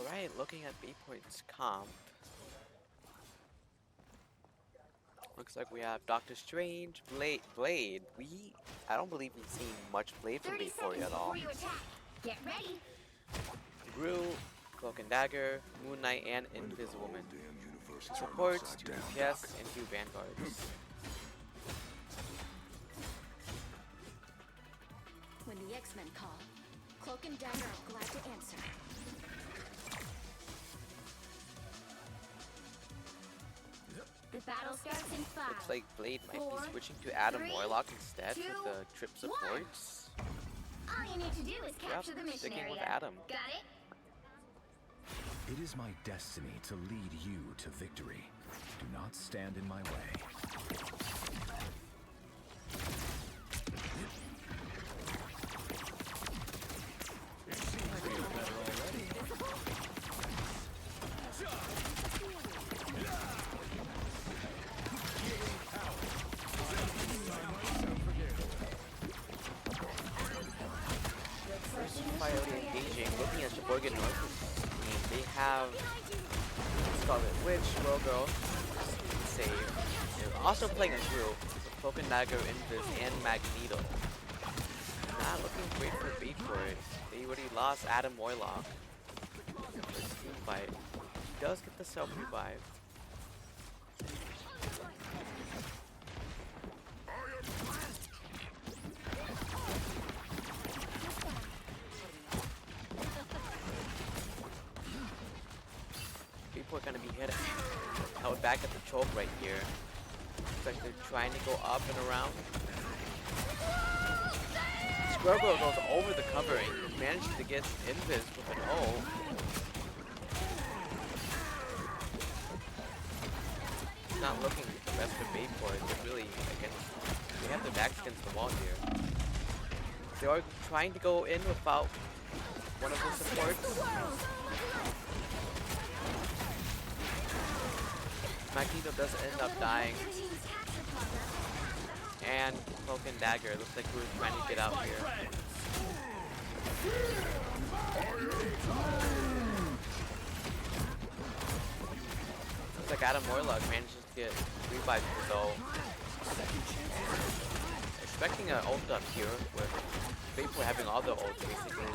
Alright, looking at B-Point's comp. Looks like we have Doctor Strange, Blade. I don't believe we've seen much Blade from B-Point at all. Get ready. Gru, Cloak and Dagger, Moon Knight, and Inviswoman. Supports, 2 DPS, and 2 Vanguards. When the X-Men call, Cloak and Dagger are glad to answer. The battle starts in 5. Looks like Blade might 4, be switching to Adam 3, Warlock instead 2, with the trip 1. supports. All you need to do is capture the mission sticking area. with Adam. Got it? It is my destiny to lead you to victory. Do not stand in my way. Quietly engaging, looking at Sheboygan North's team, they have Scarlet Witch, Royal Girl, Save. They're also playing a group with Cloak and Dagger, Invis, and Magneto. Not looking great for B-Port. They already lost Adam Warlock. First team fight. He does get the self-revive. People are gonna be held back at the choke right here. Looks like they're trying to go up and around. Squirrel Girl goes over the covering, manages to get Invis with an O. It's not looking the best for Bayport. They're really they have their backs against the wall here. They are trying to go in without one of the supports. Magneto does end up dying. And Cloak and Dagger, looks like we're trying to get out here. Looks like Adam Warlock manages to get revived though. Expecting an ult up here with Vapor having all the ults basically.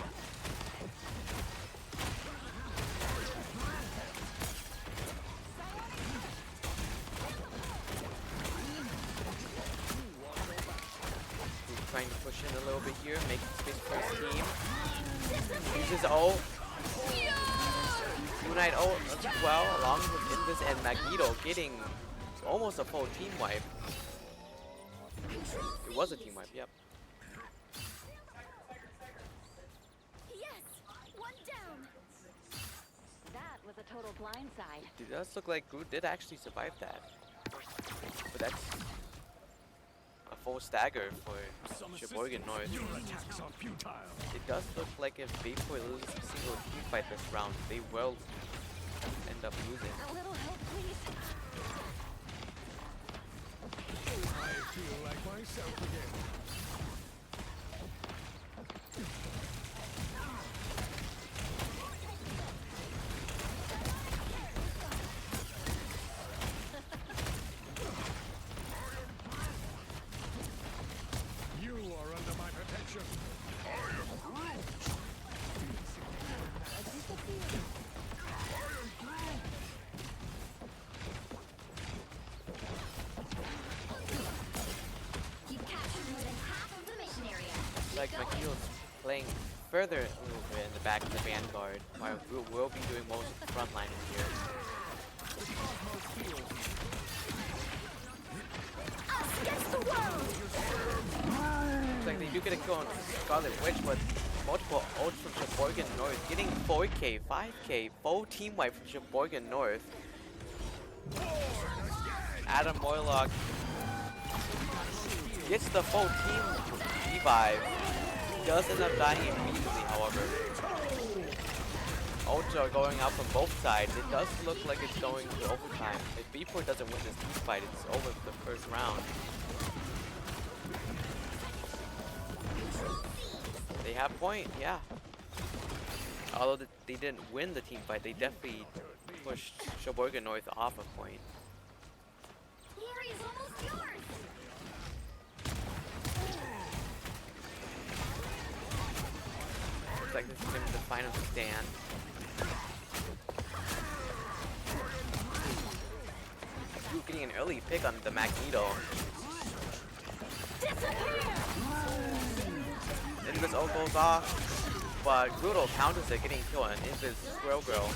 Trying to push in a little bit here, making space for his team. Uses ult. Moon Knight ult as well, along with Invis and Magneto getting almost a full team wipe. It was a team wipe, yep. Yes, one down. That was a total blindside. It does look like Groot did actually survive that. But that's a full stagger for Sheboygan North. It does look like if Bayport loses a single team fight this round, they will end up losing. A little help, please. I feel like myself again. You are under my protection. I am Groot. You captured more than half of the mission area. Like Magneo's playing further a little bit in the back of the Vanguard, while Groot will be doing most of the front line in here. Us against the world. Looks like they do get a kill on Scarlet Witch, but multiple ults from Sheboygan North, getting 4K, 5K, full team wipe from Sheboygan North. Adam Warlock gets the full team revive. He does end up dying immediately, however. Ults are going out from both sides. It does look like it's going to overtime. If B-Port doesn't win this team fight, it's over for the first round. They have point, yeah. Although they didn't win the team fight, they definitely pushed Sheboygan North off a point. The area's almost yours. Looks like this is going to be the final stand. Ooh, getting an early pick on the Magneto. Invis ult goes off, but Grudo counters it, getting killed on Invis Squirrel Girl.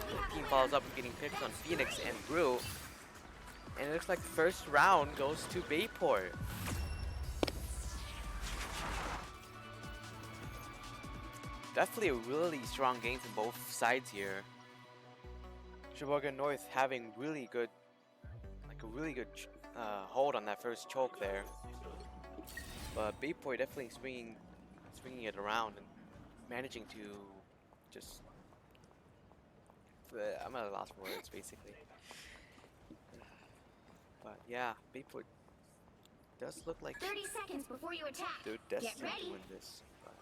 The team follows up with getting picks on Phoenix and Groot. And it looks like the first round goes to Bayport. Definitely a really strong game from both sides here. Sheboygan North having really good, hold on that first choke there. But Bayport definitely swinging it around and managing to just. I'm at a loss for words basically. But yeah, Bayport does look like 30 seconds before you attack. they're destined to win this. But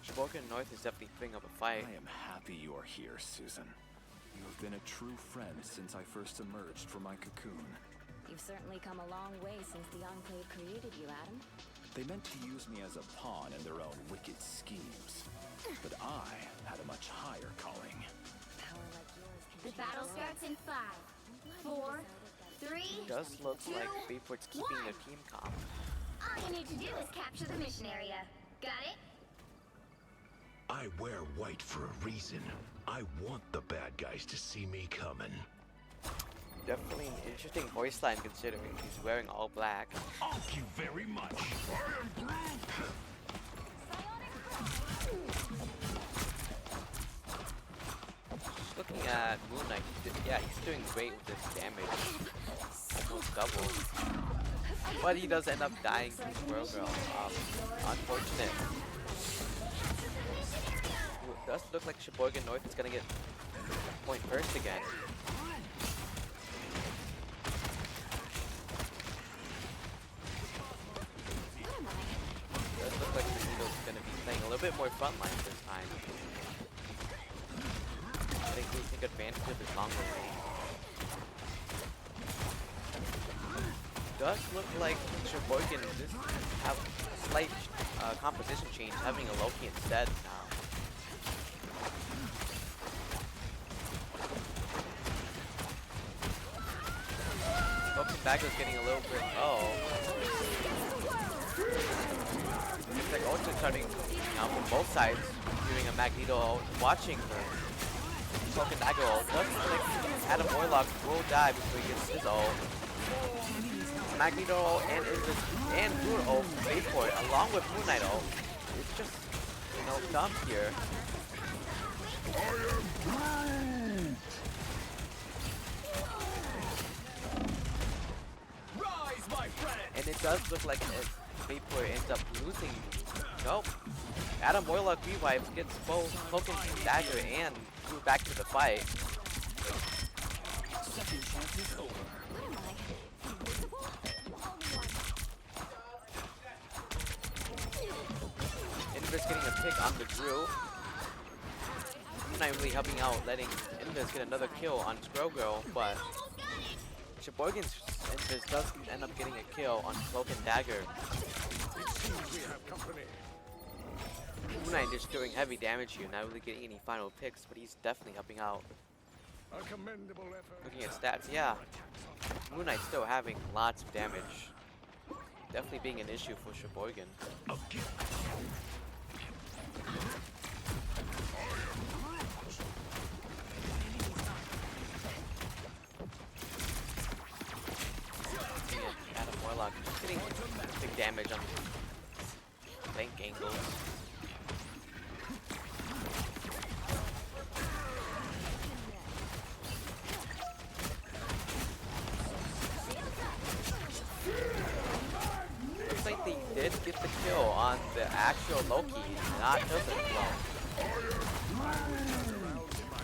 Sheboygan North is definitely putting up a fight. I am happy you are here, Susan. You have been a true friend since I first emerged from my cocoon. You've certainly come a long way since the Enclave created you, Adam. They meant to use me as a pawn in their own wicked schemes. But I had a much higher calling. Power like yours can The battle starts in 5, 4, 3. It does look like Bayport's keeping their team calm. All you need to do is capture the mission area. Got it? I wear white for a reason. I want the bad guys to see me coming. Definitely an interesting voice line considering he's wearing all black. Thank you very much. I am Groot. Just looking at Moon Knight, yeah, he's doing great with this damage. Almost double. But he does end up dying to Squirrel Girl. Unfortunate. It does look like Sheboygan North is gonna get point first again. Does look like Magneto is gonna be playing a little bit more frontline this time. I think we take advantage of his longer range. Does look like Sheboygan does have a slight composition change, having a Loki instead now. Loki back is getting a little bit. Oh. Looks like also starting now from both sides, doing a Magneto ult, watching for Cloak and Dagger ult. Does look like Adam Warlock will die before he gets his ult. Magneto ult and Groot ult from Bayport along with Moon Knight ult. It's just, dumb here. Rise, my friend. And it does look like Bayport ends up losing. Nope. Adam Warlock revives, gets both Cloak and Dagger and Groot back to the fight. Second chance is over. Invis getting a pick on the Drew. Not really helping out, letting Invis get another kill on Squirrel Girl, but Sheboygan's Invis does end up getting a kill on Cloak and Dagger. It seems we have company. Moon Knight just doing heavy damage here, not really getting any final picks, but he's definitely helping out. A commendable effort. Looking at stats, yeah. Moon Knight still having lots of damage. Definitely being an issue for Sheboygan. Adam Warlock getting big damage on tank angles. Looks like they did get the kill on the actual Loki, not just the clone.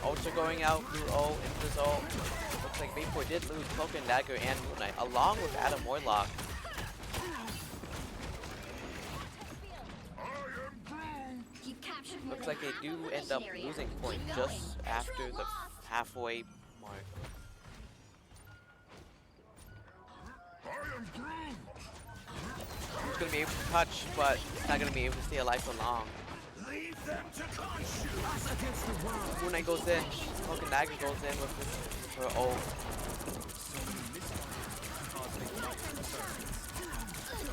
Ultra going out through O into this ult. Looks like Bayport did lose Cloak and Dagger and Moon Knight, along with Adam Warlock. You captured Looks like they do end up losing point just after the halfway mark. He's gonna be able to touch, but he's not gonna be able to stay alive for long. Moon Knight goes in, Cloak and Dagger goes in with her ult.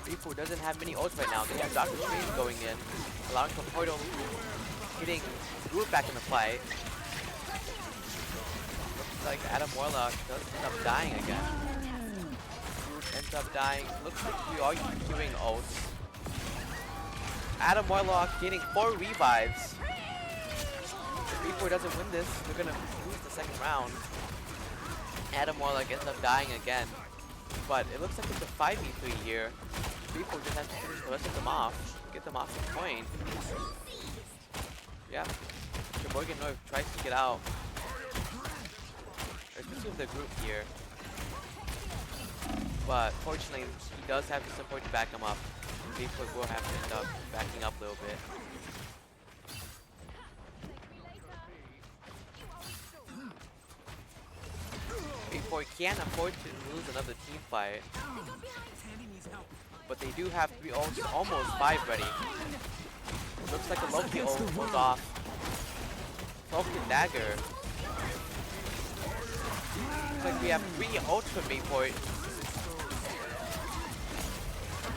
Reaper doesn't have many ults right now. They have Doctor Strange going in, allowing for Portal, getting Groot back into play. Looks like Adam Warlock does end up dying again. Groot ends up dying. Looks like we are doing ults. Adam Warlock getting 4 revives. If Reaper doesn't win this, they're gonna lose the second round. Adam Warlock ends up dying again. But it looks like it's a 5v3 here. Reaper just has to finish the rest of them off. Get them off the point. Yeah. Sheboygan North tries to get out. Especially with the group here. But fortunately, he does have the support to back him up. Reaper will have to end up backing up a little bit. Reaper can't afford to lose another team fight. But they do have 3 ults, almost 5 ready. Looks like a Loki ult goes off. Cloak and Dagger. Looks like we have 3 ults from Mayport.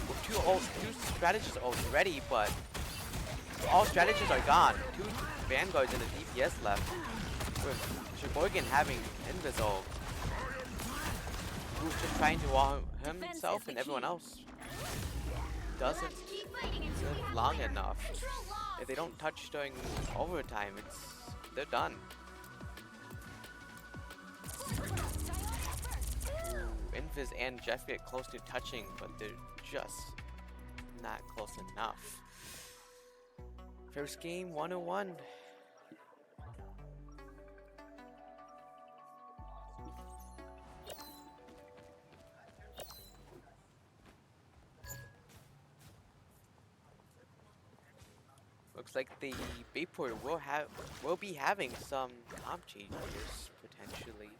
With 2 strategist ults ready, but all strategists are gone. 2 Vanguards and a DPS left. With Sheboygan having Invis ult. Who's just trying to wall himself and everyone else doesn't live long enough. If they don't touch during overtime, they're done. Invis and Jeff get close to touching, but they're just not close enough. First game 101. Looks like the Bayport will be having some comp changes potentially.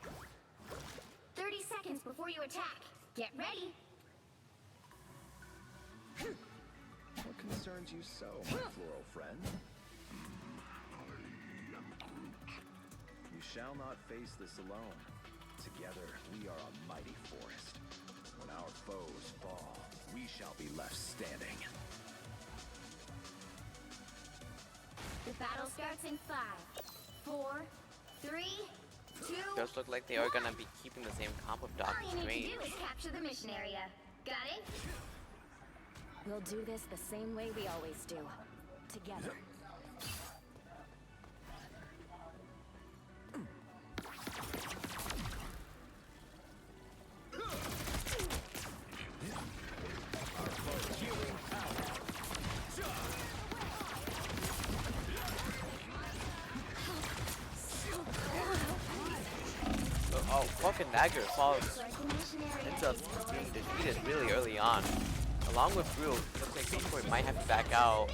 30 seconds before you attack. Get ready. What concerns you so, my floral friend? You shall not face this alone. Together, we are a mighty forest. When our foes fall, we shall be left standing. The battle starts in 5, 4, 3, 2. Does look like they are gonna be keeping the same comp of Doctor All you need Strange. to do is capture the mission area. Got it? We'll do this the same way we always do. Together. Oh, Cloak and Dagger ends up being defeated really early on. Along with Groot, looks like Bayport might have to back out.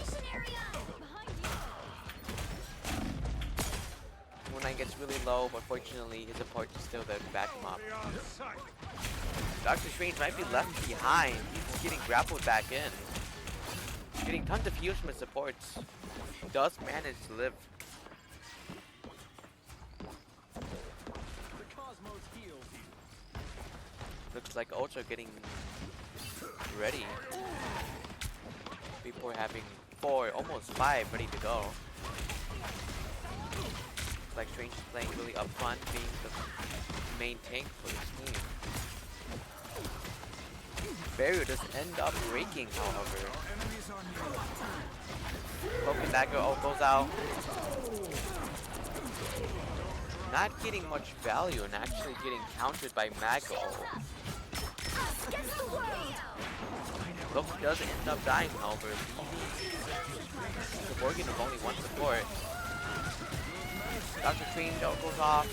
Moon Knight gets really low, but fortunately his support is still there to back him up. Doctor Strange might be left behind. He's getting grappled back in. Getting tons of heals from his supports. Does manage to live. Looks like ults are getting ready. Before having 4, almost 5 ready to go. Looks like Strange is playing really upfront, being the main tank for his team. Barrier does end up breaking, however. Cloak and Dagger ult goes out. Not getting much value and actually getting countered by Mago. Loki does end up dying, however. The Borgin of only 1 support. Doctor Strange goes off.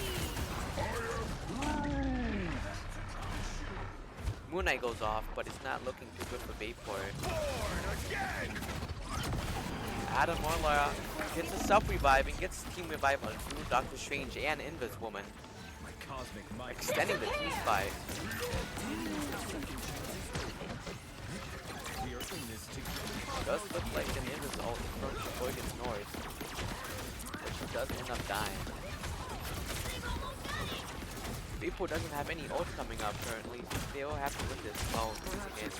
Moon Knight goes off, but it's not looking too good for Bayport. Adam Warlock gets a self-revive and gets team revive on Drew, Doctor Strange, and Invis Woman, My cosmic might. extending the team fight. We are in this together. Does look like an Invis ult from Sheboygan's North, but she does end up dying. Beepo doesn't have any ult coming up currently. They'll have to win this well again.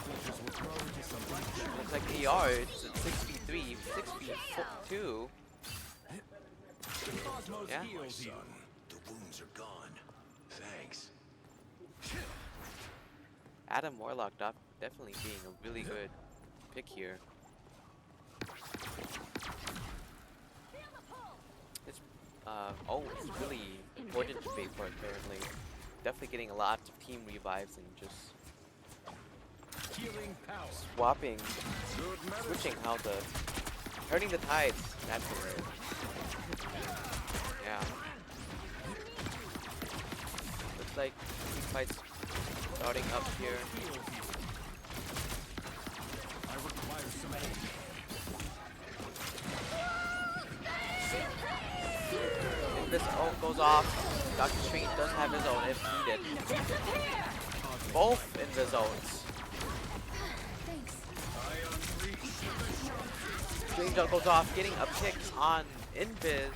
Looks like they are. It's at 6v3, 6v2. Yeah. Son, the wounds are gone. Thanks. Adam Warlock definitely being a really good pick here. It's it's really important to Vapor apparently. Definitely getting a lot of team revives and just Healing power. swapping, switching how the turning the tides. That's the word. Yeah. Looks like team fights starting up here. I require some aid. If this ult goes off, Doctor Strange does have his own if needed. Both Invis ults. Thanks. Strange ult goes off, getting a pick on Invis.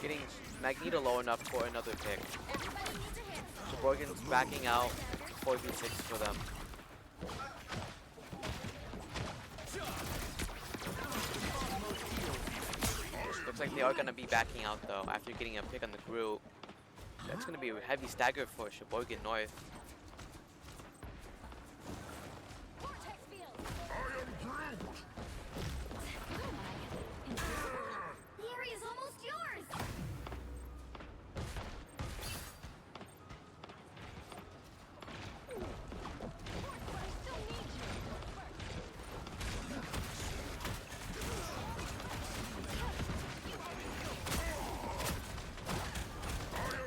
Getting Magneto low enough for another pick. Sheboygan's backing out 4v6 for them. Looks like they are gonna be backing out though after getting a pick on the group. That's gonna be a heavy stagger for Sheboygan North. The area's almost yours.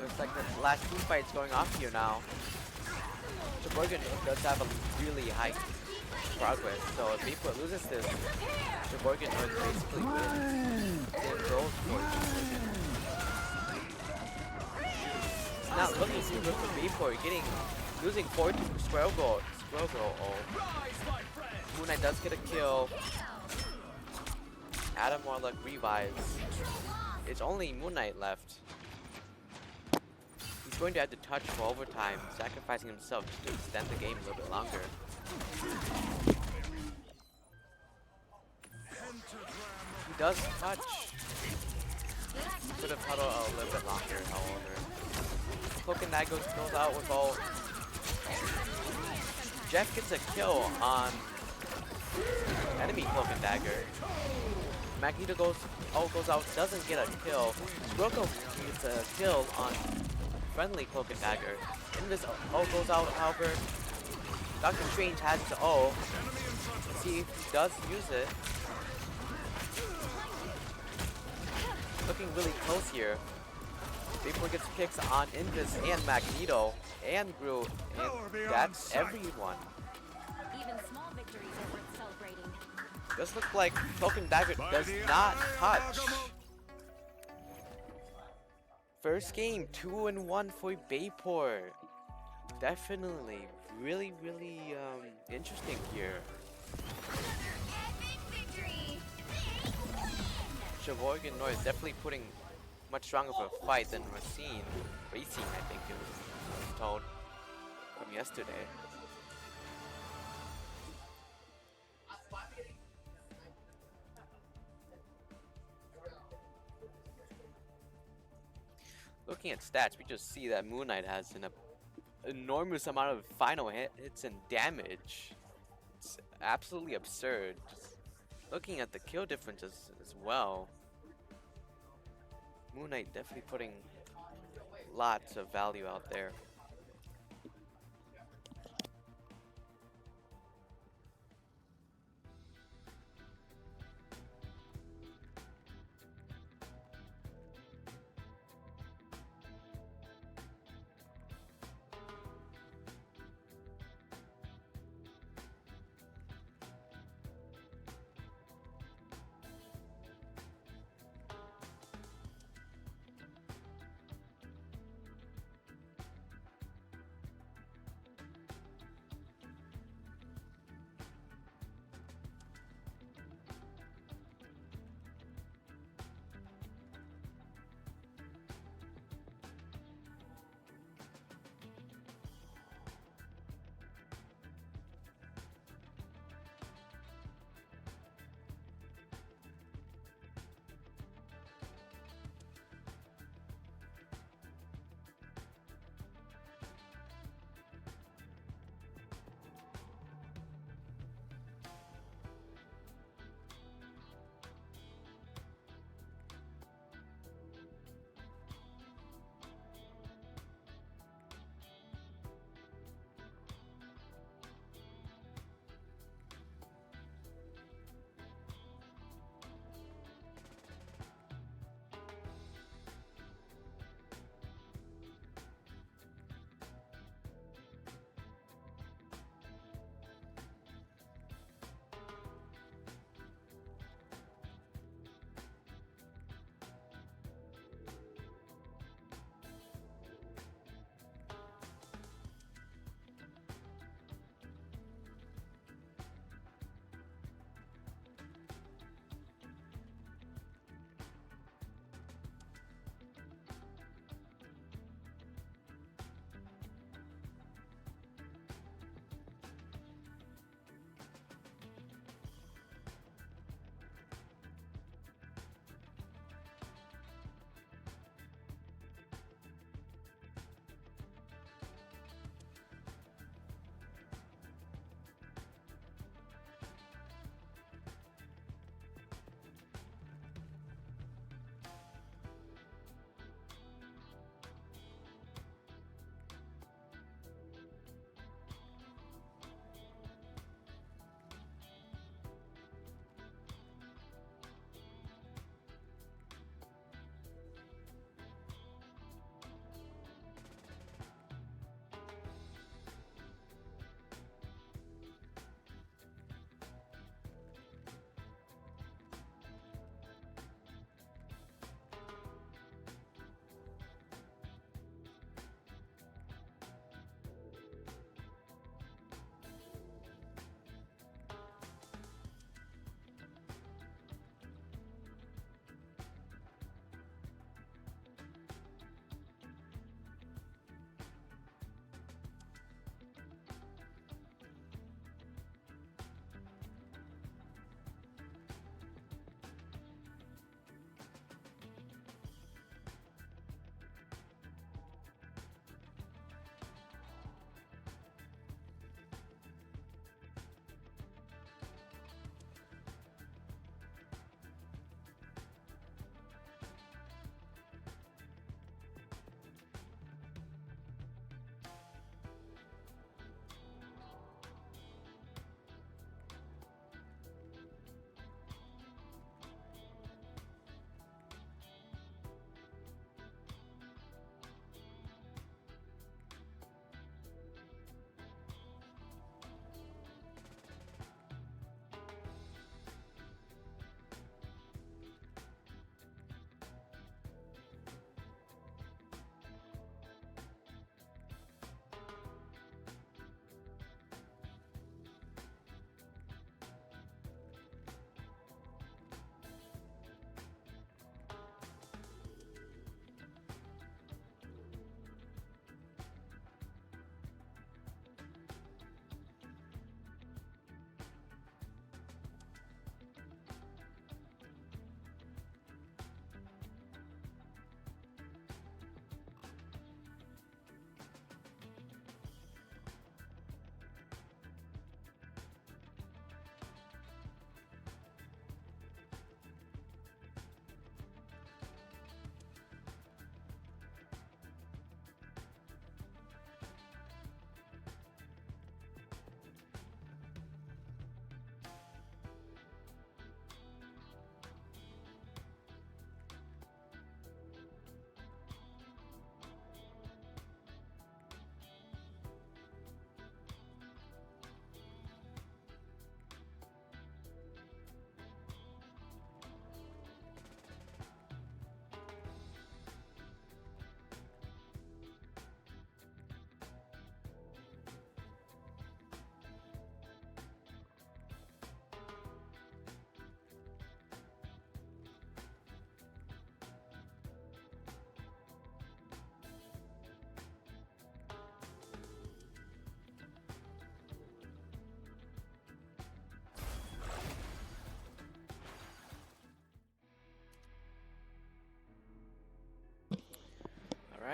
Looks like the last team fight's going off here now. Sheboygan does have a really high progress, so if Vapor loses this, Sheboygan North basically wins. It goes for Sheboygan. It's not looking too good for Vapor, losing 4 to Squirrel Girl. Moon Knight does get a kill. Adam Warlock revives. It's only Moon Knight left. He's going to have to touch for overtime, sacrificing himself to extend the game a little bit longer. He does touch. Could have huddled a little bit longer, however. Cloak and Dagger goes out with ult. Jeff gets a kill on enemy Cloak and Dagger. Magneto goes out, doesn't get a kill. Squirrel gets a kill on friendly Cloak and Dagger. Invis ult goes out, however. Doctor Strange has the ult. Let's see if he does use it. Looking really close here. Vapor gets picks on Invis and Magneto and Groot, and that's everyone. Even small victories are worth celebrating. Does look like Cloak and Dagger does not touch. First game, 2-1 for Vapor. Definitely, really interesting here. Epic victory. Sheboygan North definitely putting much stronger of a fight than Racine, I think it was told from yesterday. Looking at stats, we just see that Moon Knight has an enormous amount of final hits and damage. It's absolutely absurd. Just looking at the kill differences as well. Moon Knight definitely putting lots of value out there.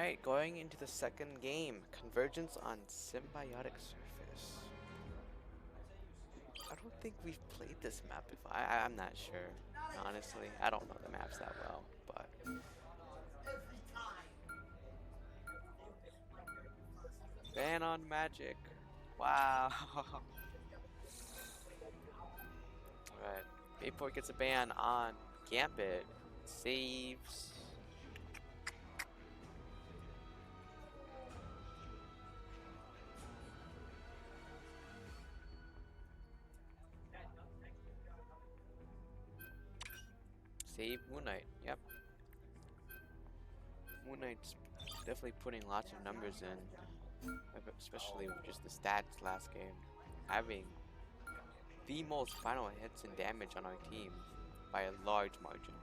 Alright, going into the second game. Convergence on Symbiotic Surface. I don't think we've played this map before. I'm not sure. Honestly, I don't know the maps that well, but... Ban on Magic. Wow. Alright. Bayport gets a ban on Gambit. Saves. Save Moon Knight. Yep. Moon Knight's definitely putting lots of numbers in, especially with just the stats last game, having the most final hits and damage on our team by a large margin.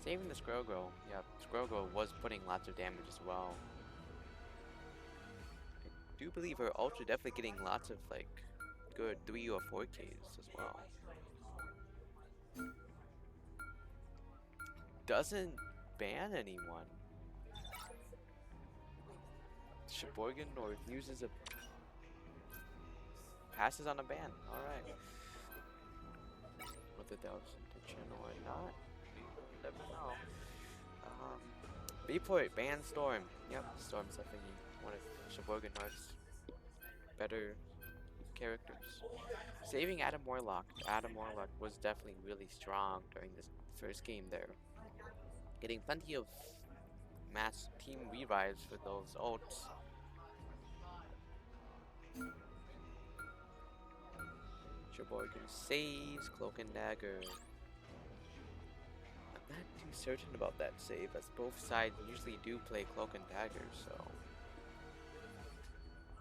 Saving the Squirrel Girl. Yep, Squirrel Girl was putting lots of damage as well. I do believe her ultra definitely getting lots of like good 3 or 4 Ks as well. Doesn't ban anyone. Sheboygan or uses a passes on a ban. Alright. Whether that was intentional or not, we never know. Bayport ban Storm. Yep, Storm's definitely one of Sheboygan North's better characters. Saving Adam Warlock. Adam Warlock was definitely really strong during this first game there. Getting plenty of mass team revives for those ults. Sheboygan saves Cloak and Dagger. I'm not too certain about that save, as both sides usually do play Cloak and Dagger, so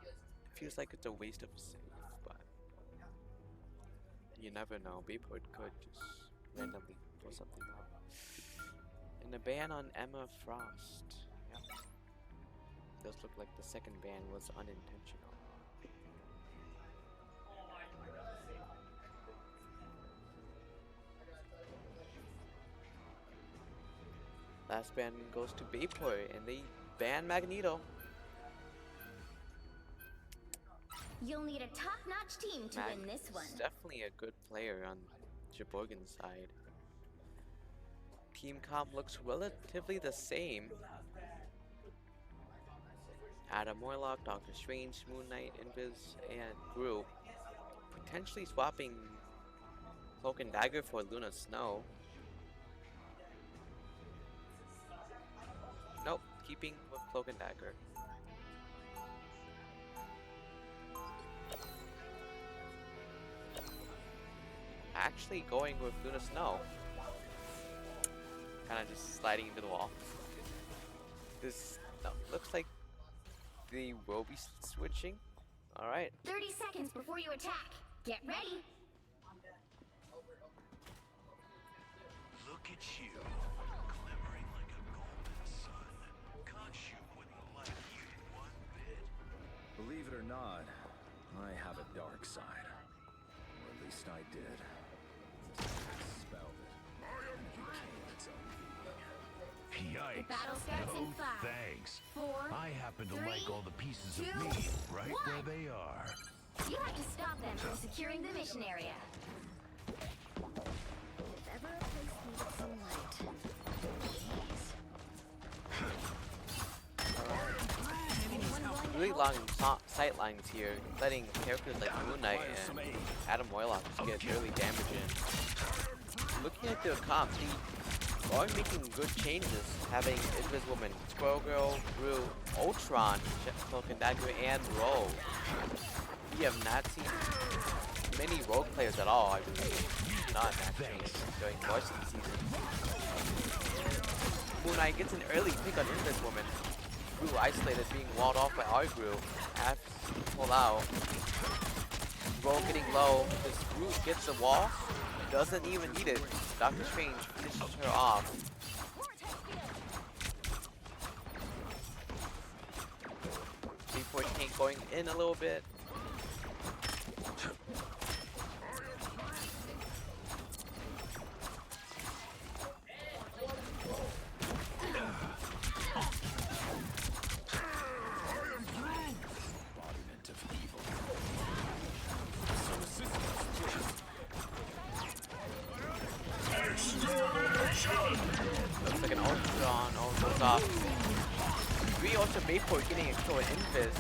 it feels like it's a waste of a save, but you never know. Bayport could just randomly pull something up. And a ban on Emma Frost. Yep. Does look like the second ban was unintentional. Last ban goes to Bayport, and they ban Magneto. You'll need a top-notch team to win this one. Definitely a good player on Sheboygan's side. Team comp looks relatively the same. Adam Warlock, Doctor Strange, Moon Knight, Invis, and Group. Potentially swapping Cloak and Dagger for Luna Snow. Nope, keeping with Cloak and Dagger. Actually going with Luna Snow. Kind of just sliding into the wall. This looks like they will be switching. Alright. 30 seconds before you attack. Get ready. Look at you, glimmering like a golden sun. Khonshu wouldn't like you one bit. Believe it or not, I have a dark side. Or at least I did. Spelled it. And it became its own being. Yikes. The battle starts in 5, Thanks. 4. I happen to 3, like all the pieces 2, of me right 1. where they are. You have to stop them from securing the mission area. If ever a place needed some light. Jeez. Really long sight lines here, letting characters like Moon Knight and Adam Warlock just get early damage in. Looking at their comp, they are making good changes, having Inviswoman, Squirrel Girl, Gru, Ultron, Cloak and Dagger, and Rogue. We have not seen many Rogue players at all, I believe. Not actually during most of the season. Moon Knight gets an early pick on Inviswoman. Gru isolated, being walled off by our Gru. Has to pull out. Rogue getting low. This Gru gets the wall. Doesn't even need it. Doctor Strange finishes her off. Bayport tank going in a little bit. Also, Mayport getting a kill in Invis.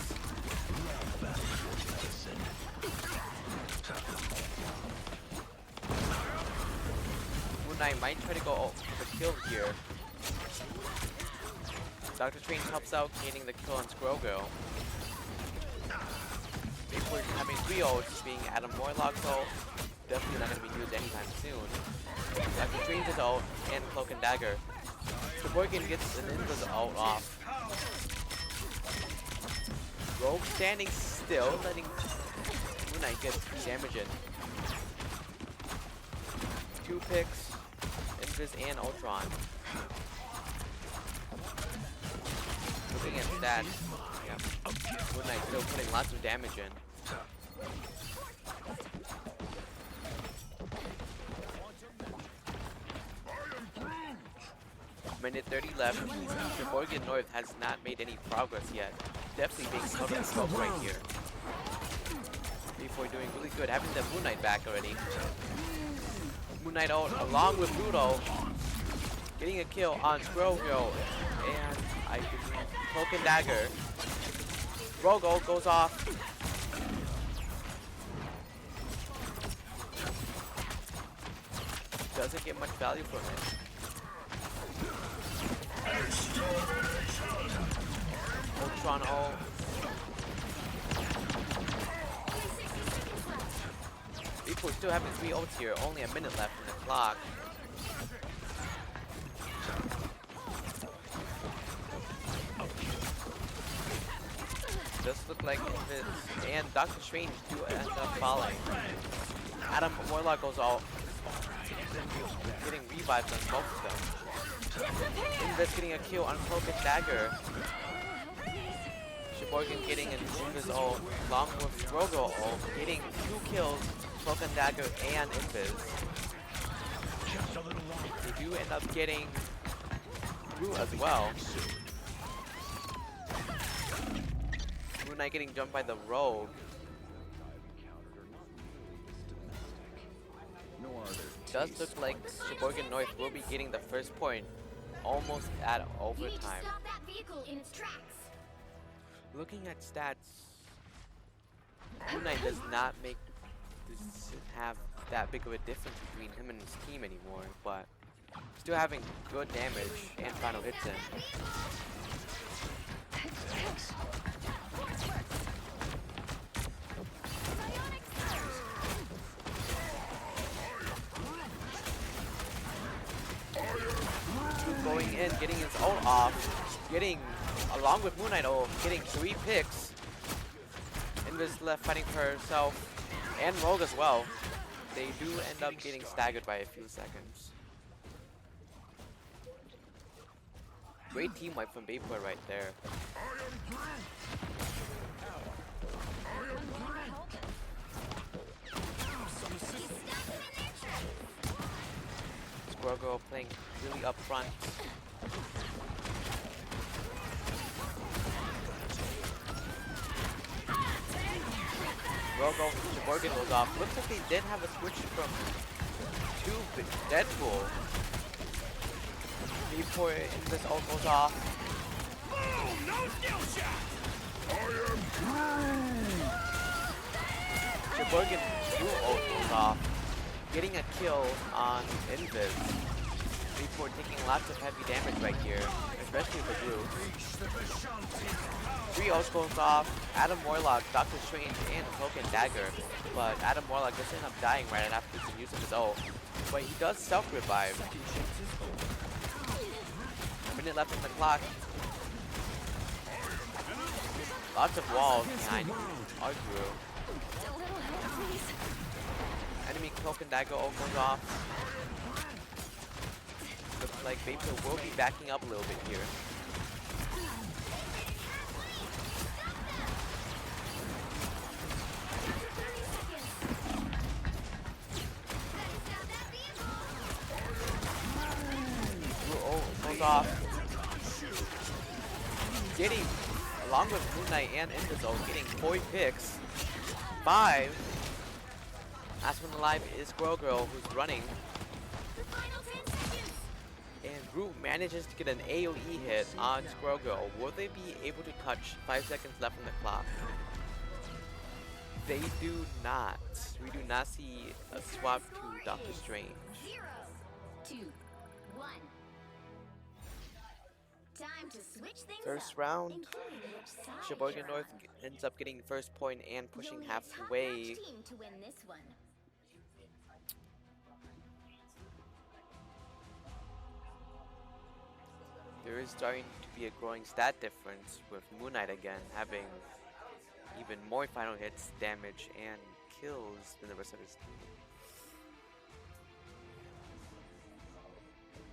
Moon Knight might try to go for the kill here. Dr. Strange helps out, gaining the kill on Squirrel Girl. Mayport having 3 ults, being Adam Warlock's ult. Definitely not going to be used anytime soon. Dr. Strange's ult and Cloak and Dagger. Sheboygan gets an Invis ult off. Rogue standing still, letting Moon Knight get damage in. 2 picks, Invis and Ultron. Looking at stats, yeah. Moon Knight still putting lots of damage in. Minute 30 left. Sheboygan North has not made any progress yet. Definitely being held in scope right here. Before doing really good, having the Moon Knight back already. Moon Knight ult along with Ludo, getting a kill on Squirrel Girl, and I believe Cloak and Dagger. Rogue ult goes off. Doesn't get much value from it. Ultron ult. We're still having 3 ults here, only a minute left in the clock. Does look like Invis and Doctor Strange do end up falling. Adam Warlock goes all getting revived on both of them. Invis getting a kill on Cloak and Dagger. Sheboygan getting an Invis ult, along with Rogo ult, getting 2 kills, Cloak and Dagger and Invis. They do end up getting Rue as well. Moon Knight getting jumped by the Rogue. Does look like Sheboygan North will be getting the first point almost at You need to overtime. stop that vehicle in its tracks. Looking at stats, Moon Knight does not make this have that big of a difference between him and his team anymore, but still having good damage and final hits in. Going in, getting his ult off, getting, along with Moon Knight ult, getting 3 picks. Invis left fighting for herself, and Rogue as well. They do end up getting staggered by a few seconds. Great team wipe from Vapor right there. Squirrel Girl playing really up front. Rogo, Sheboygan goes off. Looks like they did have a switch from 2 Deadpool. Before this ult goes off. Sheboygan ult goes off, getting a kill on Invis. Before taking lots of heavy damage right here, especially for Blue. 3 ults goes off, Adam Warlock, Doctor Strange, and Cloak and Dagger. But Adam Warlock does end up dying right after the use of his ult. But he does self-revive. A minute left in the clock. Lots of walls behind our crew. Enemy Cloak and Dagger ult goes off. Looks like Vapor will be backing up a little bit here. Goes off. Getting, along with Moon Knight and Invis, getting 4 picks. 5. Last one alive is Squirrel Girl, who's running. The final 10 seconds. And Groot manages to get an AoE hit on Squirrel Girl. Will they be able to catch 5 seconds left on the clock? They do not. We do not see a swap to Doctor Strange. 0, 2, 1. Time to switch things First up, round, including which side Sheboygan you're North on. ends up getting first point and You'll pushing need a halfway. top-notch team to win this one. There is starting to be a growing stat difference with Moon Knight again having even more final hits, damage, and kills than the rest of his team.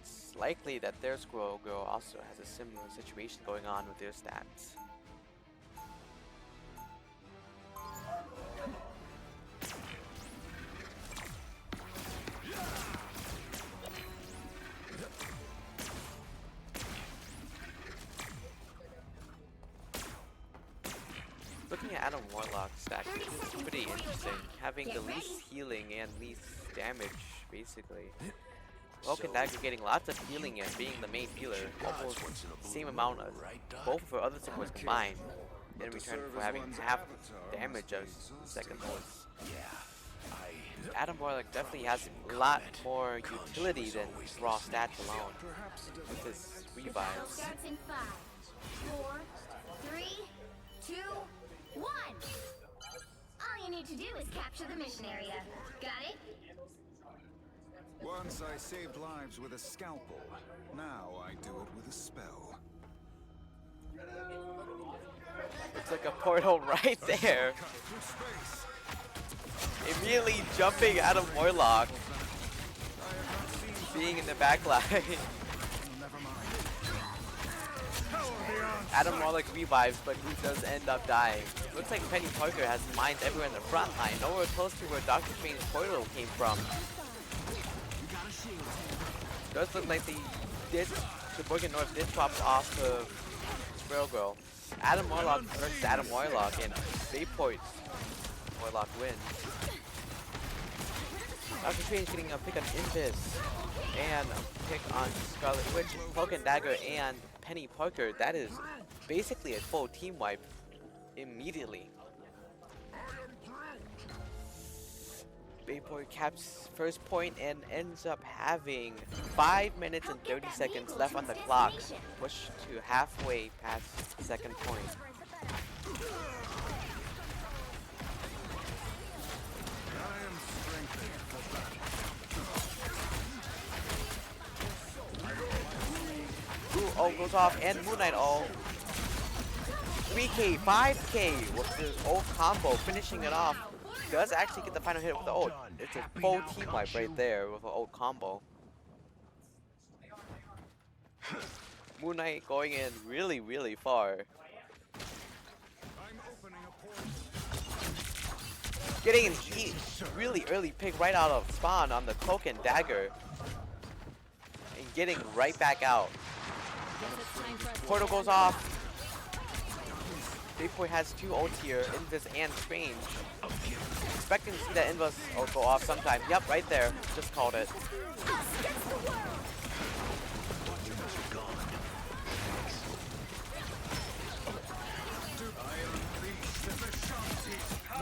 It's likely that their Squirrel Girl also has a similar situation going on with their stats. Looking at Adam Warlock's stats, it's pretty interesting. Having the least healing and least damage, basically. Cloak and Dagger getting lots of healing and being the main healer, almost the same amount of both of her other supports combined, in return for having half the damage of second most. Adam Warlock definitely has a lot more utility than raw stats alone, with his The battle revives. starts in 5, 4, 3, 2, 1. All you need to do is capture the mission area. Got it? Once I saved lives with a scalpel. Now I do it with a spell. It's like a portal right there. Cut through space. Immediately jumping Adam Warlock, I have not seen being in the back line. Never mind. Adam Warlock revives, but he does end up dying. Looks like Penny Parker has mines everywhere in the front line, nowhere close to where Doctor Strange's portal came from. Does look like Sheboygan North did swap off of Squirrel Girl. Adam Warlock versus Adam Warlock, and Bayport Warlock wins. Doctor Strange getting a pick on Invis and a pick on Scarlet Witch, Cloak and Dagger, and Penny Parker. That is basically a full team wipe immediately. Bayport caps first point and ends up having 5 minutes and 30 seconds left on the clock, pushed to halfway past second point. I am strengthened for battle. Ooh, oh goes off, and Moon Knight all. 3K, 5K with the ult combo, finishing it off. Does actually get the final hit with the ult. It's a full team wipe right there with an ult combo. Moon Knight going in really, really far. I'm opening a portal. Getting an really early pick right out of spawn on the Cloak and Dagger. And getting right back out. Portal goes off. Big Boy has 2 ults here, Invis and Strange. Expecting to see that Invis ult go off sometime. Yep, right there. Just called it.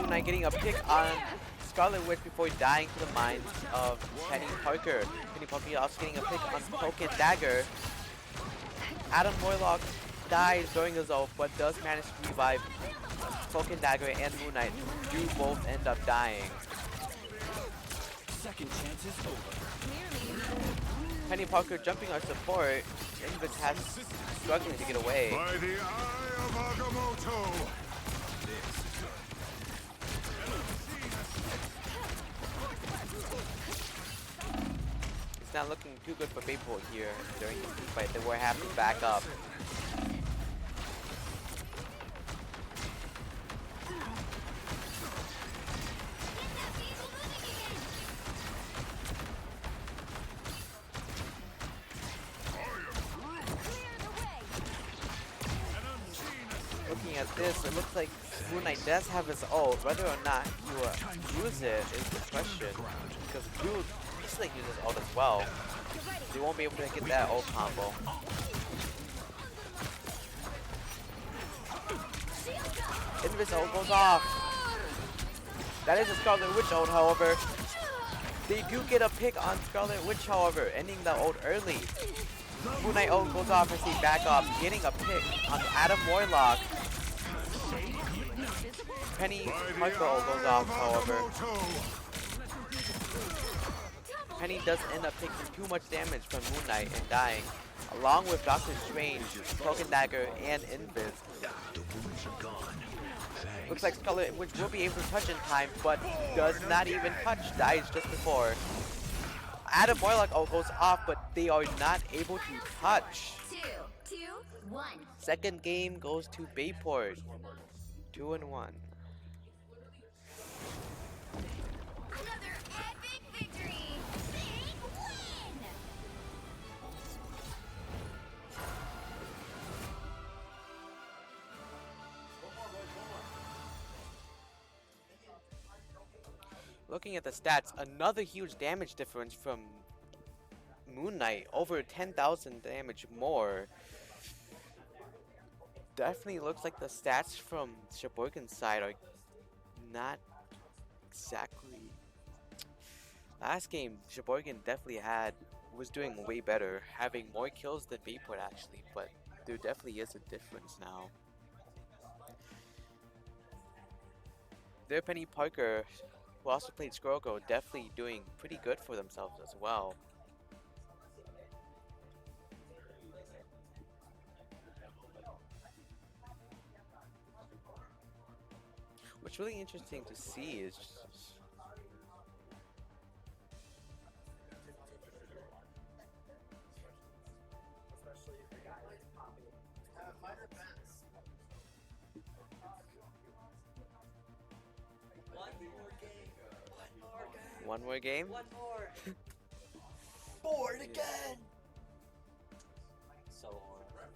Moon Knight getting a pick on Scarlet Witch before dying to the minds of Penny Parker. Penny Parker also getting a pick on Cloak and Dagger. Adam Warlock dies during his ult, but does manage to revive Cloak and Dagger and Moon Knight, who do both end up dying. Second chance is over. Penny Parker jumping our support. Invis has struggling to get away. By the eye of Agamotto! It's not looking too good for Bayport here during the fight. They were having to back up. Looking at this, it looks like Moon Knight does have his ult. Whether or not he will use it is the question. Because Groot recently uses ult as well. They won't be able to get that ult combo. Invis ult goes off. That is a Scarlet Witch ult, however. They do get a pick on Scarlet Witch, however, ending the ult early. Moon Knight ult goes off as they back up, getting a pick on Adam Warlock. Penny Parker ult goes off, however. Penny does end up taking too much damage from Moon Knight and dying, along with Doctor Strange, Cloak and Dagger, and Invis. The wounds are gone. Thanks. Looks like Scarlet Witch will be able to touch in time, but does not even touch, dies just before. Adam Warlock ult goes off, but they are not able to touch. 2, 2, 1. Second game goes to Bayport. 2-1. Another epic victory! Big win! Looking at the stats, another huge damage difference from Moon Knight, over 10,000 damage more. Definitely looks like the stats from Sheboygan's side are not exactly. Last game, Sheboygan definitely was doing way better, having more kills than Bayport actually, but there definitely is a difference now. Their Penny Parker, who also played Squirrel Girl, definitely doing pretty good for themselves as well. What's really interesting to see is one more game. One more. Bored again. So hard.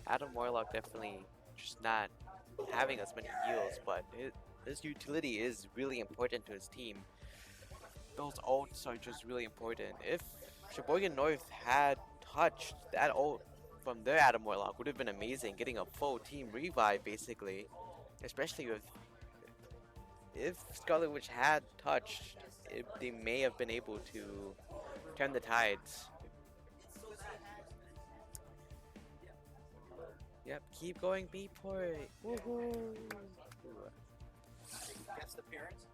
Adam Warlock definitely just not having as many heals, but his utility is really important to his team. Those ults are just really important. If Sheboygan North had touched that ult from their Adam Warlock, would have been amazing, getting a full team revive basically. Especially if Scarlet Witch had touched, they may have been able to turn the tides. Yep, keep going, Bayport. Woohoo! Guest appearance.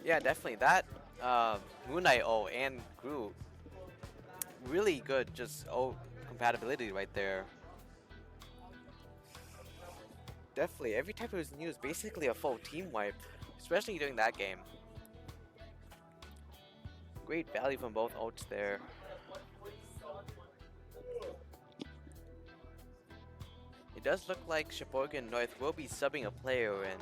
Yeah, definitely. That Moon Knight ult and Groot, really good just ult compatibility right there. Definitely, every type of new is basically a full team wipe, especially during that game. Great value from both ults there. It does look like Sheboygan North will be subbing a player in.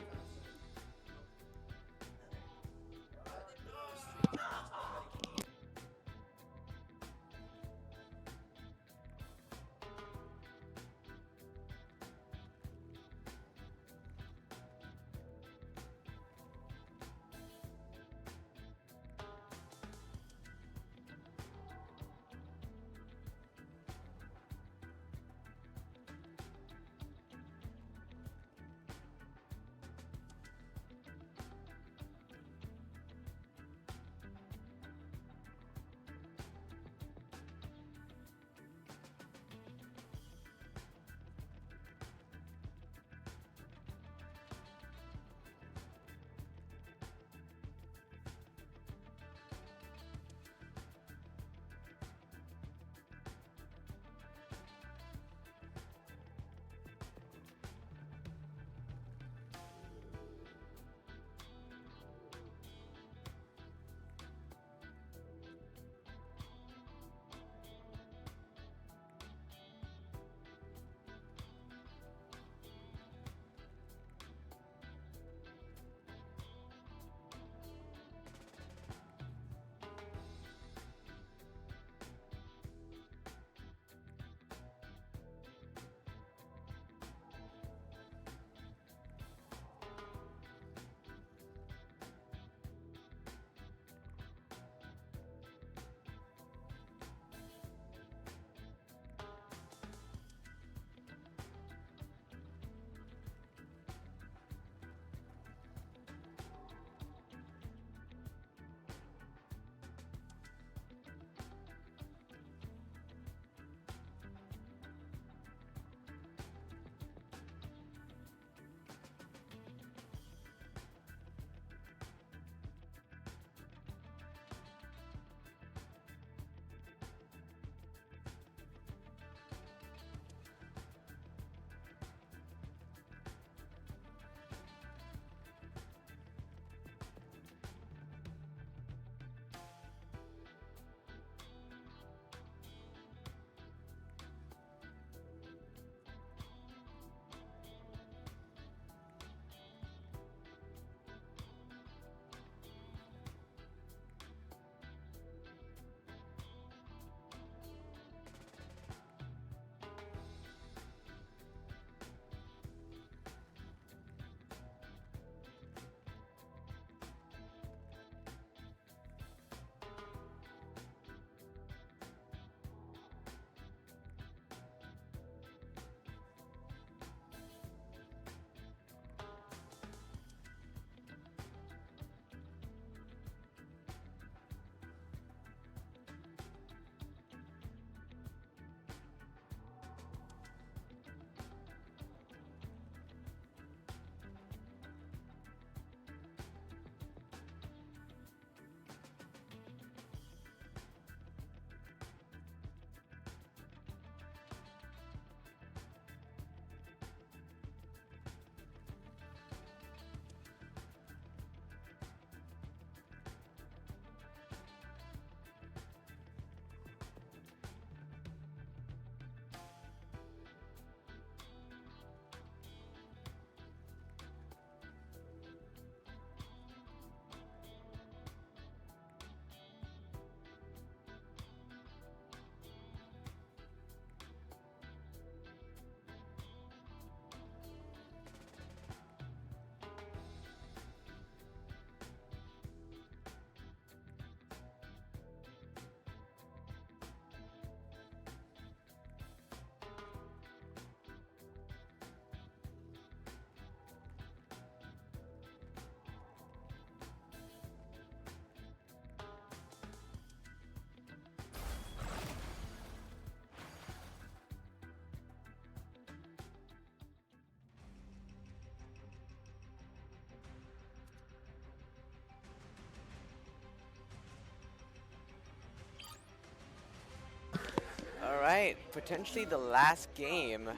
Alright, potentially the last game.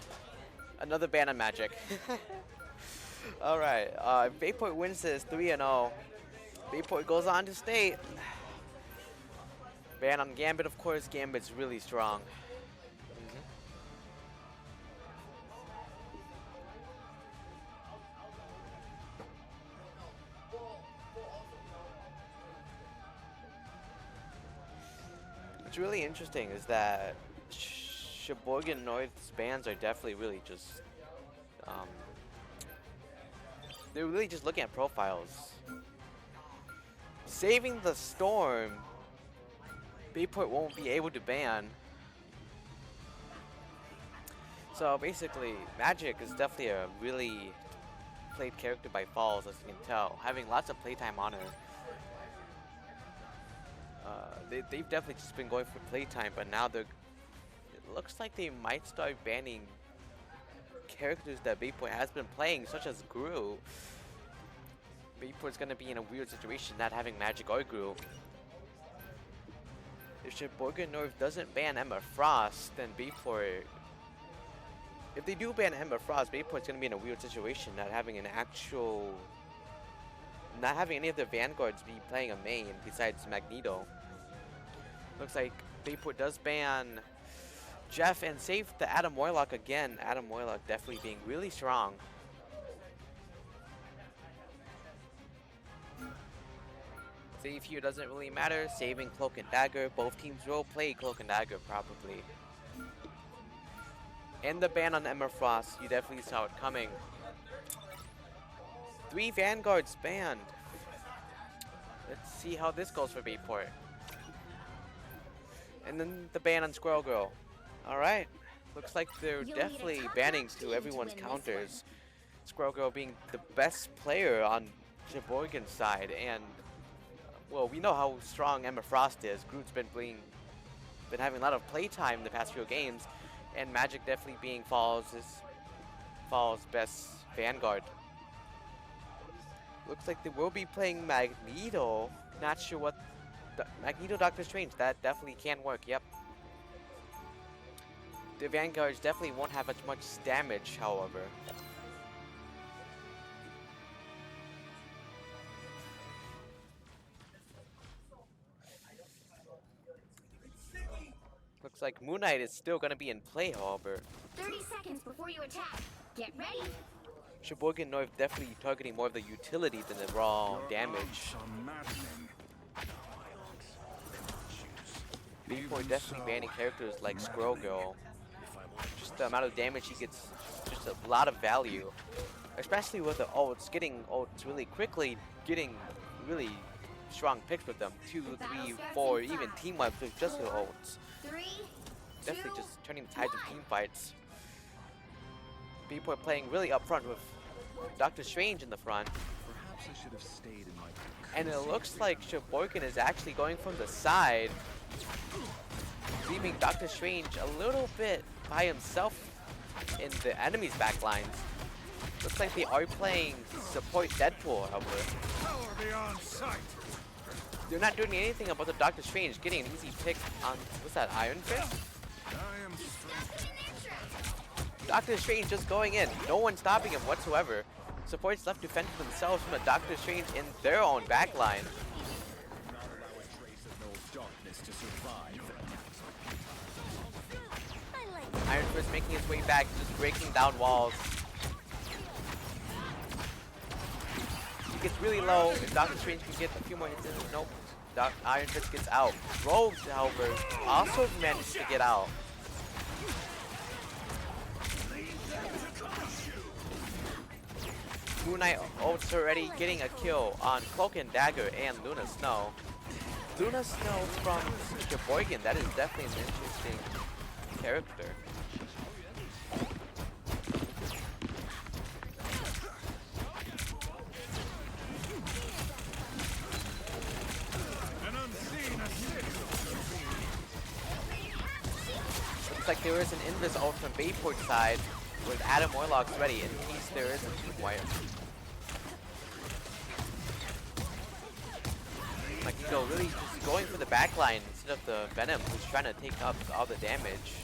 Another ban on Magic. Alright, Bayport wins this 3-0. Bayport goes on to state. Ban on Gambit, of course. Gambit's really strong. What's really interesting is that Sheboygan North's bans are definitely really just they're really just looking at profiles. Saving the Storm, Bayport won't be able to ban. So basically, Magic is definitely a really played character by Falls, as you can tell, having lots of playtime on her. They've definitely just been going for playtime, but now it looks like they might start banning characters that Bayport has been playing, such as Gru. Bayport's gonna be in a weird situation not having Magic or Gru. If Sheboygan North doesn't ban Emma Frost, then Bayport... If they do ban Emma Frost, Bayport's gonna be in a weird situation not having an actual... Not having any of the Vanguards be playing a main besides Magneto. Looks like Bayport does ban Jeff and save the Adam Warlock again. Adam Warlock definitely being really strong. Save here doesn't really matter. Saving Cloak and Dagger. Both teams will play Cloak and Dagger probably. And the ban on Emma Frost, you definitely saw it coming. 3 Vanguards banned. Let's see how this goes for Bayport. And then the ban on Squirrel Girl. Alright. Looks like they're definitely banning to everyone's counters. Squirrel Girl being the best player on Sheboygan's side. And, well, we know how strong Emma Frost is. Groot's been having a lot of playtime the past few games. And Magic definitely being Falls' best Vanguard. Looks like they will be playing Magneto. Not sure what... Magneto Doctor Strange, that definitely can work, yep. The Vanguards definitely won't have as much damage, however. Looks like Moon Knight is still going to be in play, however. 30 seconds before you attack. Get ready. Sheboygan North definitely targeting more of the utility than the raw damage. Bayport definitely banning characters like Squirrel Girl. Just the amount of damage he gets, just a lot of value. Especially with the ults, getting ults really quickly, getting really strong picks with them. 2, 3, 4, even team wipes with just the ults. 3, Definitely 2, just turning the tides of team fights. Bayport playing really up front with Doctor Strange in the front. Perhaps I should have stayed in my And it looks like Sheboygan is actually going from the side, leaving Doctor Strange a little bit by himself in the enemy's backlines. Looks like they are playing support Deadpool, however. Power beyond sight. They're not doing anything about the Doctor Strange getting an easy pick on, what's that, Iron Fist? I am Doctor Strange just going in. No one stopping him whatsoever. Supports left defending themselves from a Doctor Strange in their own backline. not allow a trace of no darkness to survive. Iron Fist making his way back, just breaking down walls. He gets really low. If Doctor Strange can get a few more hits in, nope. Iron Fist gets out. Rogue, however, also managed to get out. Moon Knight ults already getting a kill on Cloak and Dagger and Luna Snow. Luna Snow from Sheboygan, that is definitely an interesting character. an unseen assist. Looks like there is an Invis ult from Bayport side with Adam Warlock's ready in case there is a team wipe. Magneto really just going for the backline instead of the Venom, who's trying to take up all the damage.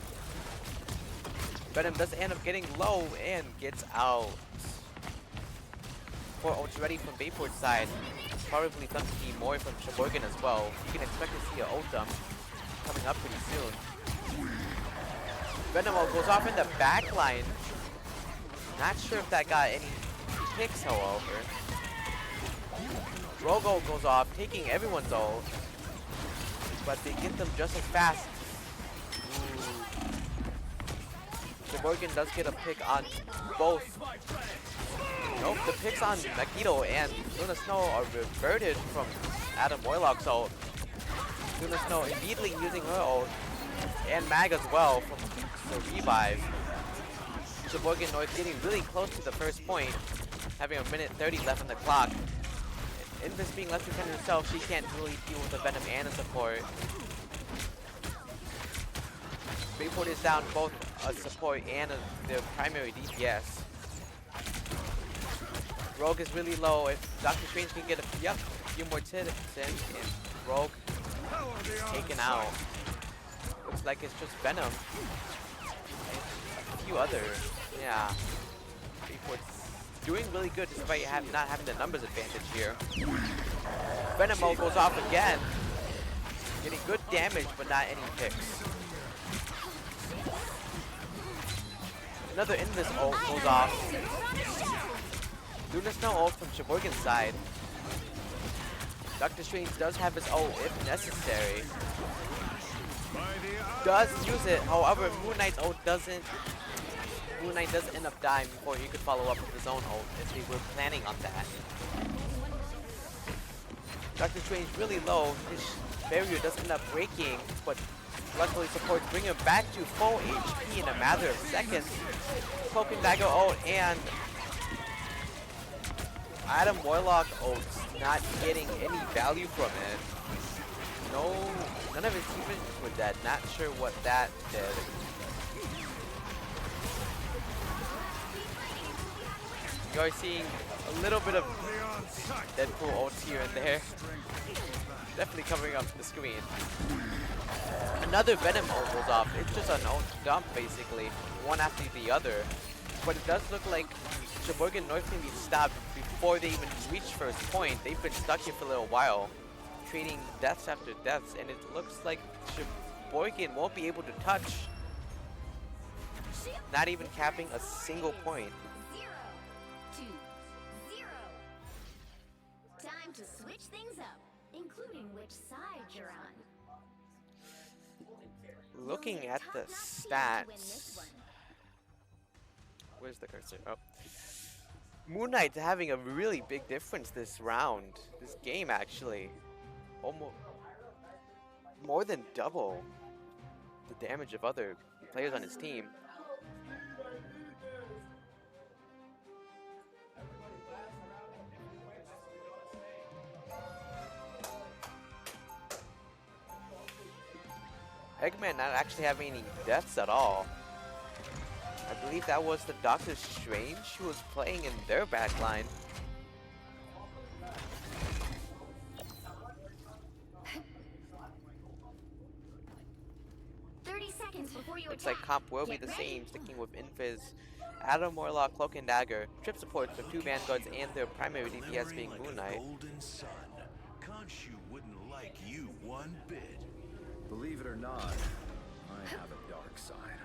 Venom does end up getting low and gets out. support ults ready from Bayport side. Probably something more from Sheboygan as well. You can expect to see an ult dump coming up pretty soon. Venimo goes off in the back line. Not sure if that got any picks, however. Rogo goes off, taking everyone's ult. But they get them just as fast. Sheboygan does get a pick on both. Nope, the picks on Magneto and Luna Snow are reverted from Adam Warlock's ult. Luna Snow immediately using her ult, and Mag as well from the revive. Sheboygan North getting really close to the first point, having a minute 30 left on the clock. Invis being left to defend herself, she can't really deal with the Venom and the support. Bayport is down both a support and their primary DPS. Rogue is really low. If Dr. Strange can get a few more hits in, and Rogue is taken out. Looks like it's just Venom. A few other, yeah. Bayport's doing really good despite not having the numbers advantage here. Venimo goes off again. Getting good damage, but not any picks. Another Invis ult goes off. Luna Snow ult from Sheboygan's side. Dr. Strange does have his ult if necessary. Does use it, however, Moon Knight's ult doesn't. Moon Knight does end up dying before he could follow up with his own ult if they were planning on that. Dr. Strange really low. His barrier does end up breaking, but luckily supports bring him back to full HP in a matter of seconds. Cloak and Dagger ult and Adam Warlock ults not getting any value from it. No, none of his teammates were dead. Not sure what that did. You are seeing a little bit of Deadpool ults here and there. Definitely covering up the screen. Another Venom ult goes off. It's just an ult dump basically, one after the other. But it does look like Sheboygan North can be stopped before they even reach first point. They've been stuck here for a little while, trading deaths after deaths, and it looks like Sheboygan won't be able to touch. Not even capping a single point. 0-2-0. Time to switch things up, including which side you're on. Looking at the stats. Where's the cursor? Oh. Moon Knight's having a really big difference this round. This game actually. Almost more than double the damage of other players on his team. Eggman not actually having any deaths at all. I believe that was the Doctor Strange who was playing in their backline. Looks like comp will be the same, sticking with Invis, Adam Warlock, Cloak and Dagger, trip supports with 2 Vanguards and their primary DPS being Moon Knight. Golden sun. Khonshu wouldn't like you one bit. Believe it or not, I have a dark side.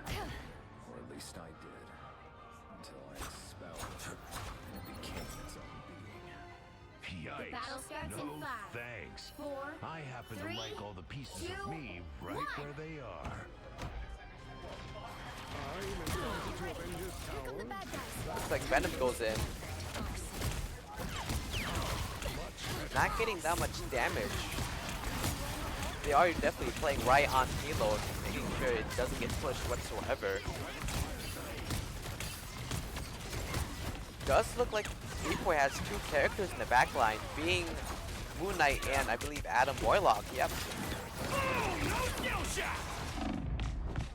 Or at least I did. Until I expelled it, and it became its own being. Yikes. battle starts in no 5, thanks. 4, I happen 3, to like all the pieces 2, of me right 1. where they are. Here come the bad guys. Looks like Venom goes in. Not getting that much damage. They are definitely playing right on payload, making sure it doesn't get pushed whatsoever. Does look like Bayport has 2 characters in the backline, being Moon Knight and I believe Adam Warlock. Yep.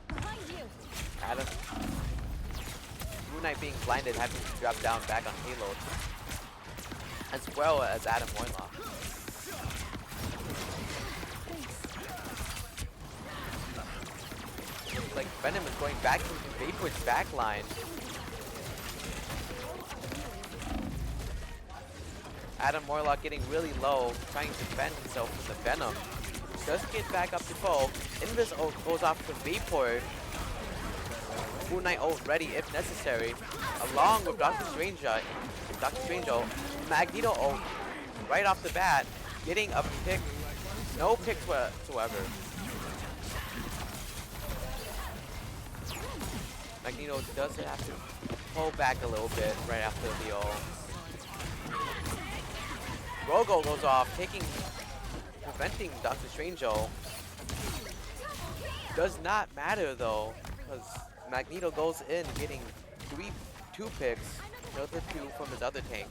Behind you. Adam. Moon Knight being blinded, having to drop down back on payload, as well as Adam Warlock. Looks like Venom is going back into Bayport's backline. Adam Warlock getting really low, trying to defend himself from the Venom. Does get back up to full. Invis ult goes off to Vapor. Moon Knight ult ready if necessary. Along with Dr. Strange ult. Magneto ult right off the bat. Getting a pick. No pick whatsoever. Magneto does have to pull back a little bit right after the ult. Rogo goes off, preventing Dr. Strange ult. Does not matter though, because Magneto goes in getting two picks, another 2 from his other tank.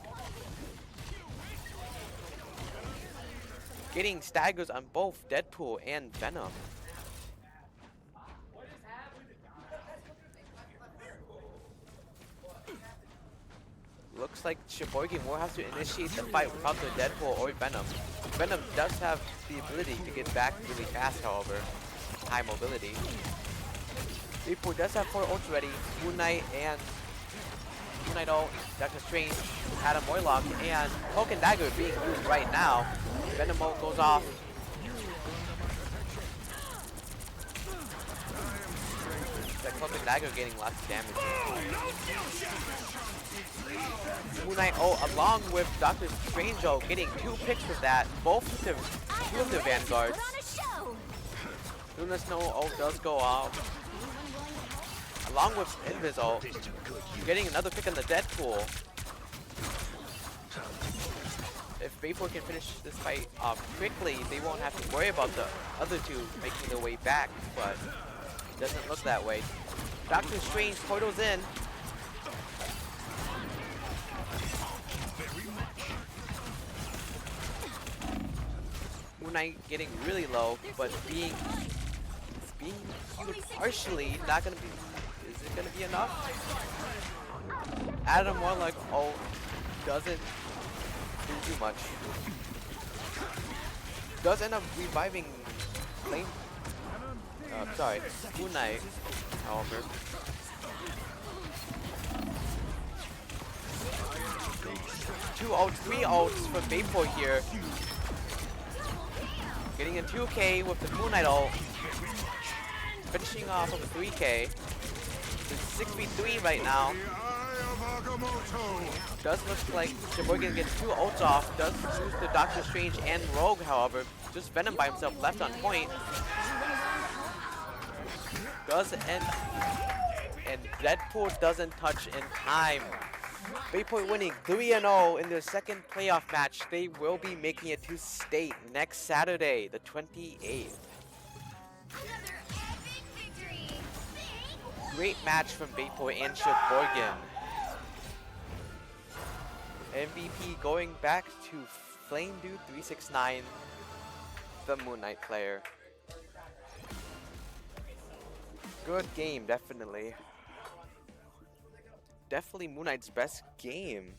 Getting staggers on both Deadpool and Venom. Looks like Sheboygan will have to initiate the fight without the Deadpool or Venom. Venom does have the ability to get back really fast, however. High mobility. Vapor does have 4 ults ready. Moon Knight ult, Doctor Strange, Adam Warlock, and Cloak and Dagger being used right now. Venom ult goes off. The Cloak and Dagger getting lots of damage. Moon Knight ult along with Doctor Strange ult getting 2 picks with that. Both of two of the Vanguards. Luna Snow ult does go off. Along with Invis ult. Getting another pick on the Deadpool. If Vapor can finish this fight off quickly, they won't have to worry about the other 2 making their way back, but it doesn't look that way. Doctor Strange portals in. Moon Knight getting really low, but being healed partially. Not gonna be. Is it gonna be enough? Adam Warlock doesn't do too much. Does end up reviving Flame. Sorry, Moon Knight. However. Three ults for Vapor here. Getting a 2k with the Moon Knight ult. Finishing off with a 3k. It's 6v3 right now. Does look like Sheboygan gets 2 ults off. Does lose to Doctor Strange and Rogue, however. Just Venom by himself left on point. Does end. And Deadpool doesn't touch in time. Vapor winning 3-0 in their second playoff match. They will be making it to state next Saturday, the 28th. Another epic victory. Great match from Vapor and Sheboygan. MVP going back to Flame Dude 369, the Moon Knight player. Good game, definitely. Definitely Moon Knight's best game.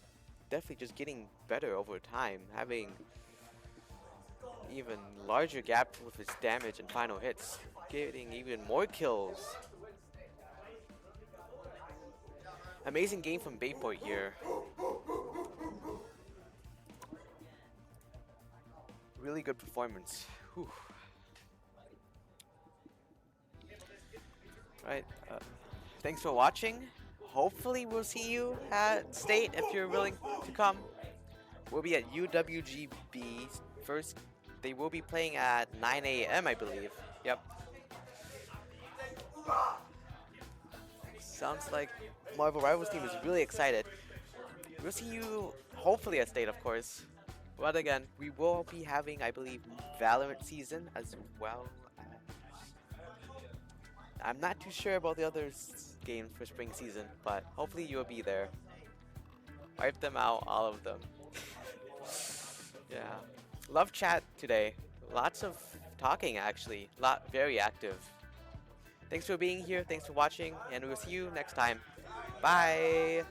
Definitely just getting better over time, having even larger gap with his damage and final hits, getting even more kills. Amazing game from Vapor here. Really good performance. Whew. Right. Thanks for watching. Hopefully we'll see you at State if you're willing to come. We'll be at UWGB first. They will be playing at 9 a.m. I believe. Yep. Sounds like Marvel Rivals team is really excited. We'll see you hopefully at State, of course. But again, we will be having, I believe, Valorant season as well. I'm not too sure about the other games for spring season, but hopefully you'll be there. Wipe them out, all of them. Yeah. Love chat today. Lots of talking, actually. Very active. Thanks for being here. Thanks for watching, and we'll see you next time. Bye.